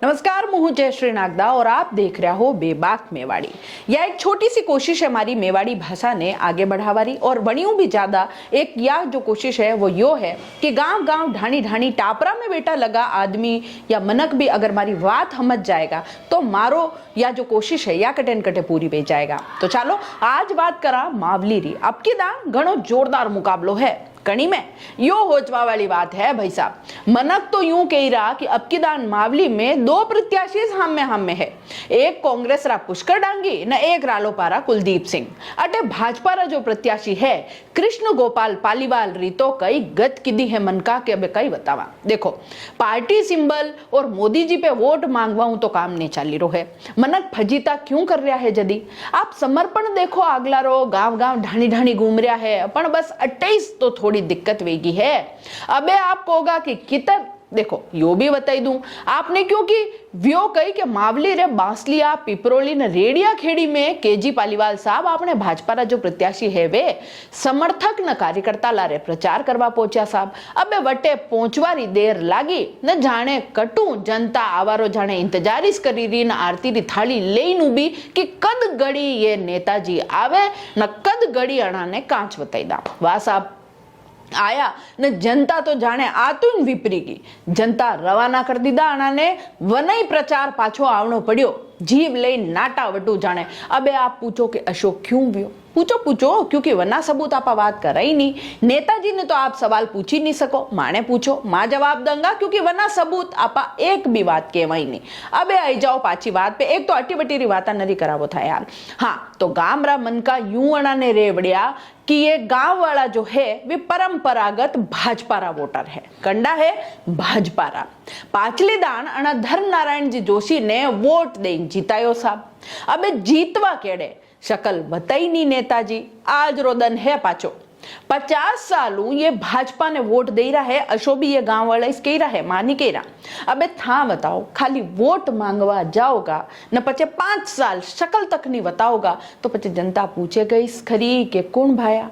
नमस्कार, मैं हूं जयश्री नागदा और आप देख रहे हो बेबाक मेवाड़ी। यह एक छोटी सी कोशिश है हमारी मेवाड़ी भाषा ने आगे बढ़ावारी और बणियों भी ज्यादा। एक या जो कोशिश है वो यो है कि गांव गांव ढाणी ढाणी टापरा में बेटा लगा आदमी या मनक भी अगर मारी बात समझ जाएगा तो मारो या जो कोशिश है या कटे न कटे पूरी पे जाएगा। तो चलो आज बात करा मावली री। अब की दान घणो जोरदार मुकाबलो है कणी में यो होचवा वाली बात है भाई साहब। मनक तो यूं कह रहा कि अब की दान मावली में दो प्रत्याशी हम में है, एक कांग्रेस रा पुष्कर डांगी न एक रालोपारा कुलदीप सिंह। अटे भाजपा रा जो प्रत्याशी है कृष्ण गोपाल पालीवाल री तो कई गत किदी है मनका के अब कई बतावा। देखो पार्टी सिंबल और मोदी जी पे वोट मांगवा तो काम नहीं चाली रो है। मनक फजीता क्यों कर रहा है जदी आप समर्पण देखो आगला रो गांव गांव ढाणी ढाणी घूम रहा है पण बस 28 तो थोड़ी दिक्कत वेगी है। अबे आप कहोगा कि कितर देखो यो भी बताई दूं आपने क्योंकि व्यो कही के मावली रे बांसलिया पिपरोली न रेडिया खेड़ी में केजी पालीवाल साहब आपने भाजपा रा जो प्रत्याशी है वे समर्थक न कार्यकर्ता लारे प्रचार करवा पहुंचा साहब। अबे वटे पहुंचवारी देर लागी न जाने कटू जनता आवारो जाने इंतजारीज करी रही न आरती री थाली लेन उभी कि कद गड़ी ये नेताजी आवे न कद गड़ी अणा ने कांच बताई दा। वाह साहब आया ने जनता तो जाने आतुन विपरी की जनता रवाना कर दीदा अणा ने वनई प्रचार पाछो आवनो पड़ियो जीव ले नाटा वटू जाने। अबे आप पूछो कि अशोक क्यों व्यो पूछो क्योंकि वना सबूत आपा बात कर रही नहीं। नेताजी ने तो आप सवाल पूछ ही नहीं सको, माने पूछो मां जवाब दूंगा क्योंकि वना सबूत आपा एक भी बात कहवाई नहीं। अबे आई जाओ पाची बात पे। एक तो अटी बटी री वाता नरी करावो था यार। हाँ तो गाम रा मन का यूं अणा ने रेवड़िया कि ये गांव वाला जो है वे परंपरागत भाजपा रा वोटर है, कंडा है भाजपा रा। पाचली दान अणा धर्म नारायण जी जोशी ने वोट दे जीतायो साहब। अबे जीतवा केड़े शकल बताई नहीं नेताजी आज रोदन है पाचो 50 सालू ये भाजपा ने वोट दे रहा है। अशो भी ये गांव वाला इस कह रहा है मानी कह रहा। अबे था बताओ खाली वोट मांगवा जाओगा न पचे 5 साल शकल तक नहीं बताओगा तो पचे जनता पूछे गई खरी के कौन भाया।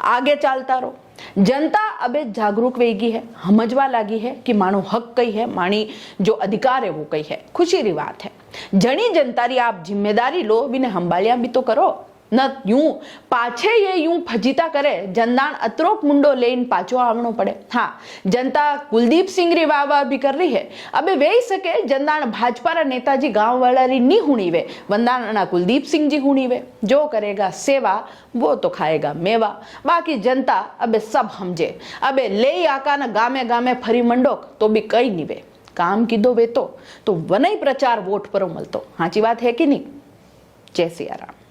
आगे चलता रहो जनता अबे जागरूक वेगी है, समझवा लागी है कि मानो हक कई है, मानी जो अधिकार है वो कई है। खुशी री बात है जनी जनता री आप जिम्मेदारी लो बिने हंबालिया भी तो करो न यूं पाछे ये यूं फजीता करे जनदान अतरोक मुंडो लेन पाछो आवनो पड़े। हाँ जनता कुलदीप सिंह री वाह भी कर रही है। अबे वे ही सके जनदान भाजपा रा नेताजी गांव वाला री नहीं हुणी वे वंदान ना कुलदीप सिंह जी हुणी वे। जो करेगा सेवा वो तो खाएगा मेवा। बाकी जनता अबे सब समझे। अबे ले आका ना गामे गामे फरी मंडोक तो भी कई नहीं वे काम कीधो वे तो वनई प्रचार वोट पर मलतो। हाची बात है कि नहीं। जय सिया राम।